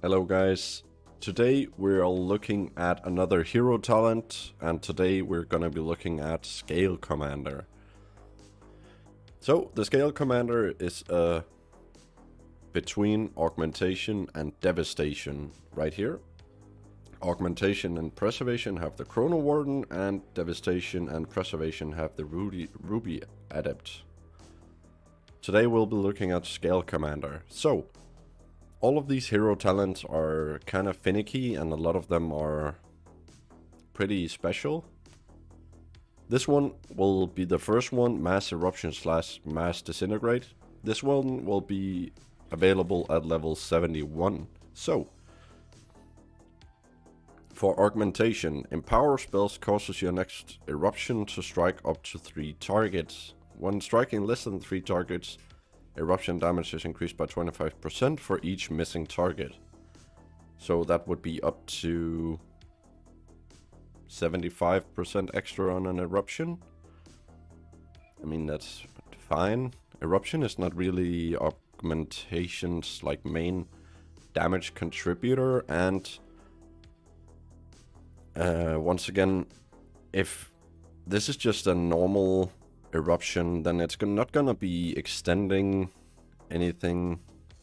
Hello guys, today we're looking at another hero talent, and today we're gonna be looking at Scalecommander. So the Scalecommander is between augmentation and devastation right here. Augmentation and preservation have the Chrono Warden, and devastation and preservation have the Ruby Adept. Today we'll be looking at Scalecommander. So all of these hero talents are kind of finicky, and a lot of them are pretty special. This one will be the first one, Mass Eruption / Mass Disintegrate. This one will be available at level 71. So, for augmentation, Empower spells causes your next eruption to strike up to 3 targets. When striking less than 3 targets, eruption damage is increased by 25% for each missing target. So that would be up to 75% extra on an eruption. I mean, that's fine. Eruption is not really augmentation's like main damage contributor, and once again, if this is just a normal eruption, then it's not gonna be extending anything,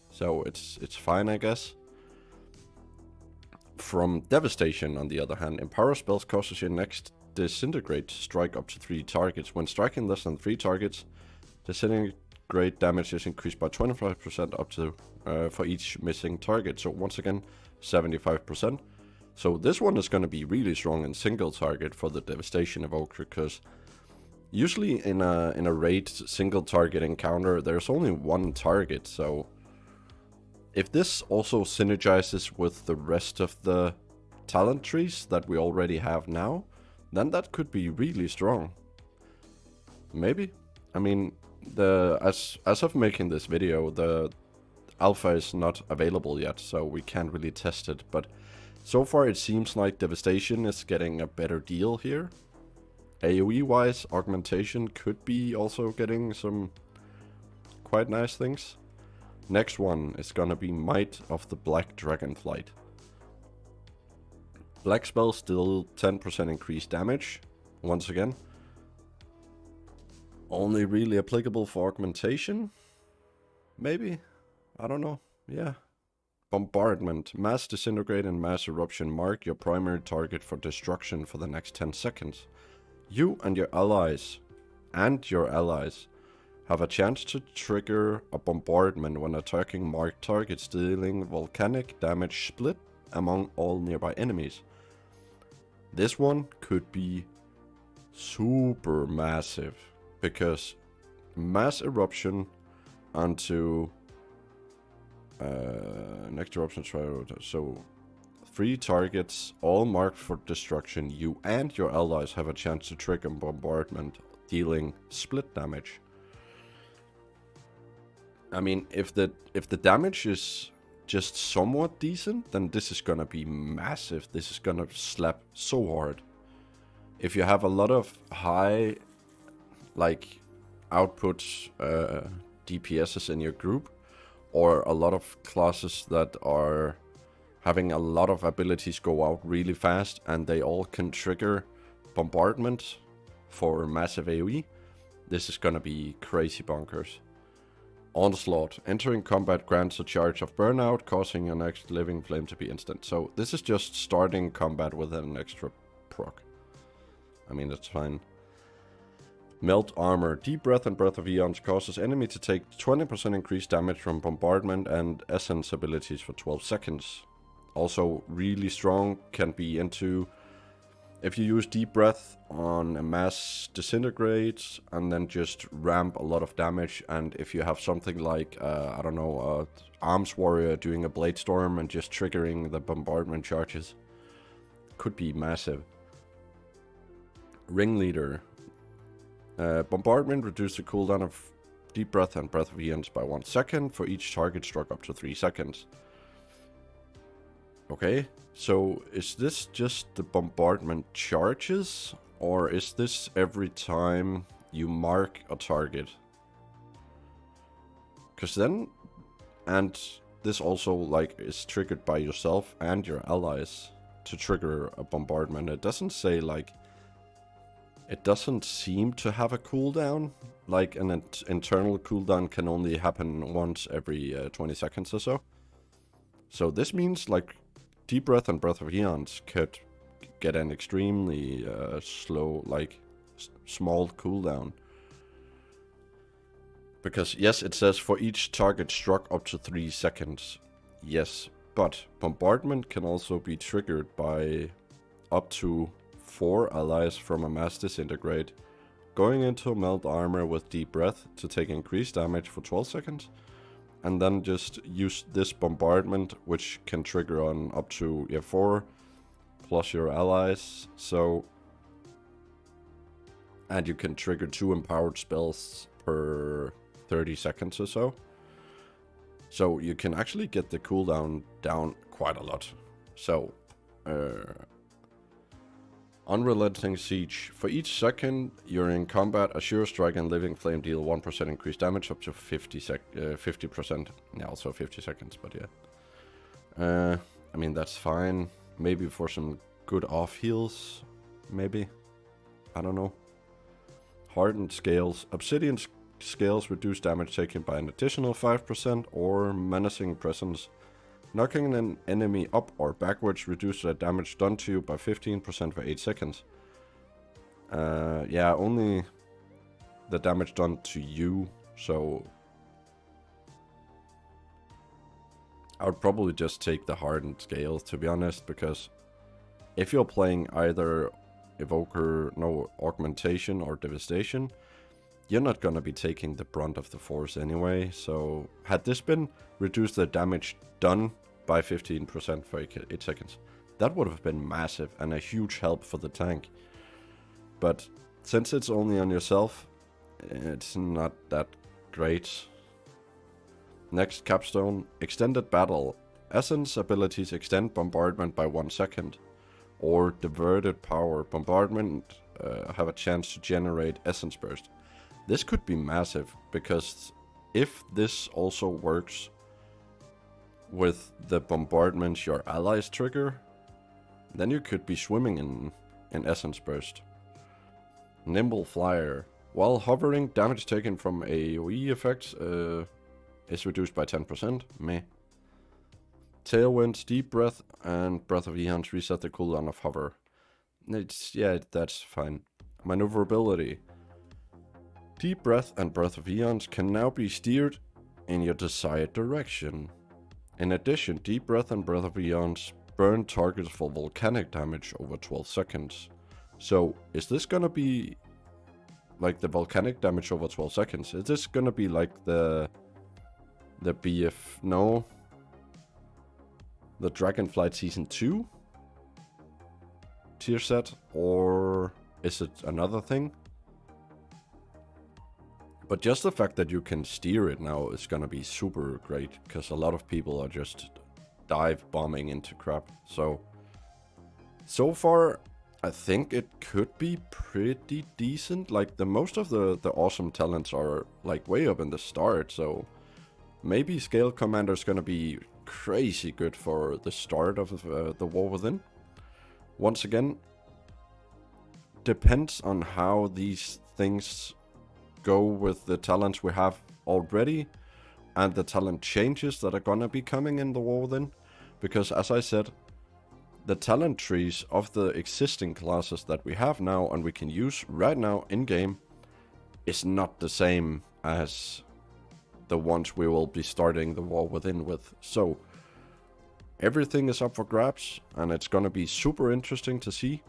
so it's fine, I guess. From devastation, on the other hand, Empower spells causes your next disintegrate to strike up to 3 targets. When striking less than 3 targets, disintegrate damage is increased by 25% up to for each missing target. So once again, 75%. So this one is going to be really strong in single target for the devastation evoker, because usually in a raid single target encounter, there's only one target. So if this also synergizes with the rest of the talent trees that we already have now, then that could be really strong. Maybe. I mean, as of making this video, the alpha is not available yet, so we can't really test it. But so far it seems like devastation is getting a better deal here. AoE wise, augmentation could be also getting some quite nice things. Next one is gonna be Might of the Black Dragonflight. Black spell still 10% increased damage. Once again, only really applicable for augmentation. Maybe, I don't know. Yeah. Bombardment. Mass Disintegrate and Mass Eruption mark your primary target for destruction for the next 10 seconds. You and your allies have a chance to trigger a bombardment when attacking marked targets, dealing volcanic damage split among all nearby enemies. This one could be super massive, because Mass Eruption onto next eruption trial, so 3 targets, all marked for destruction. You and your allies have a chance to trigger bombardment, dealing split damage. I mean, if the damage is just somewhat decent, then this is gonna be massive. This is gonna slap so hard. If you have a lot of high, like, output DPSs in your group, or a lot of classes that are having a lot of abilities go out really fast, and they all can trigger bombardment for massive AoE, this is gonna be crazy bonkers. Onslaught. Entering combat grants a charge of burnout, causing your next living flame to be instant. So this is just starting combat with an extra proc. I mean, that's fine. Melt Armor. Deep Breath and Breath of Eons causes enemy to take 20% increased damage from bombardment and essence abilities for 12 seconds. Also really strong, can be into if you use Deep Breath on a Mass Disintegrate and then just ramp a lot of damage, and if you have something like, I don't know, Arms Warrior doing a Blade Storm and just triggering the bombardment charges, could be massive. Ringleader. Bombardment reduces the cooldown of Deep Breath and Breath of Eons by 1 second for each target struck up to 3 seconds. Okay, so is this just the bombardment charges, or is this every time you mark a target? Because then, and this also like is triggered by yourself and your allies to trigger a bombardment. It doesn't say like, it doesn't seem to have a cooldown. Like an internal cooldown can only happen once every 20 seconds or so. So this means like Deep Breath and Breath of Eons could get an extremely slow, like small cooldown. Because yes, it says for each target struck up to 3 seconds. Yes, but bombardment can also be triggered by up to 4 allies from a mass disintegrate, going into melt armor with Deep Breath to take increased damage for 12 seconds, and then just use this bombardment, which can trigger on up to 4 plus your allies. So, and you can trigger 2 empowered spells per 30 seconds or so. So you can actually get the cooldown down quite a lot. So, Unrelenting Siege. For each second you're in combat, a Sure Strike and Living Flame deal 1% increased damage up to 50%. Yeah, also 50 seconds, but yeah. I mean, that's fine. Maybe for some good off heals. Maybe. I don't know. Hardened Scales. Obsidian Scales reduce damage taken by an additional 5%, or Menacing Presence. Knocking an enemy up or backwards reduces the damage done to you by 15% for 8 seconds. Yeah, only the damage done to you, so I would probably just take the Hardened Scales, to be honest, because if you're playing either Evoker, no, Augmentation or Devastation, you're not gonna be taking the brunt of the force anyway. So had this been reduce the damage done by 15% for 8 seconds, that would have been massive and a huge help for the tank. But since it's only on yourself, it's not that great. Next capstone, Extended Battle. Essence abilities extend bombardment by 1 second. Or Diverted Power. Bombardment have a chance to generate Essence Burst. This could be massive, because if this also works with the bombardments your allies trigger, then you could be swimming in Essence Burst. Nimble Flyer. While hovering, damage taken from AoE effects is reduced by 10%. Meh. Tailwind, Deep Breath, and Breath of Eons reset the cooldown of hover. Yeah, that's fine. Maneuverability. Deep Breath and Breath of Eons can now be steered in your desired direction. In addition, Deep Breath and Breath of Eons burn targets for volcanic damage over 12 seconds. So, is this gonna be like the volcanic damage over 12 seconds? Is this gonna be like the BF... No. The Dragonflight Season 2 tier set? Or is it another thing? But just the fact that you can steer it now is gonna be super great, because a lot of people are just dive bombing into crap. So far, I think it could be pretty decent. Like, the most of the awesome talents are like way up in the start, so maybe Scalecommander is gonna be crazy good for the start of the War Within. Once again, depends on how these things go with the talents we have already and the talent changes that are gonna be coming in the War Within. Because as I said, the talent trees of the existing classes that we have now and we can use right now in game is not the same as the ones we will be starting the War Within with. So everything is up for grabs and it's gonna be super interesting to see.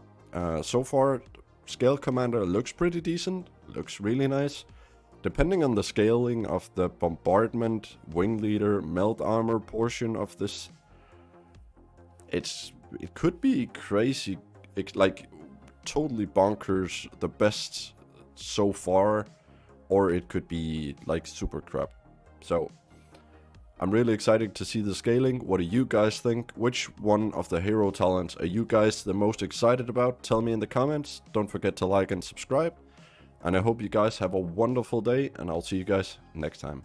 So far, Scalecommander looks pretty decent, looks really nice. Depending on the scaling of the bombardment, wing leader, melt armor portion of this, it could be crazy, like totally bonkers, the best so far, or it could be like super crap. So I'm really excited to see the scaling. What do you guys think? Which one of the hero talents are you guys the most excited about? Tell me in the comments. Don't forget to like and subscribe. And I hope you guys have a wonderful day, and I'll see you guys next time.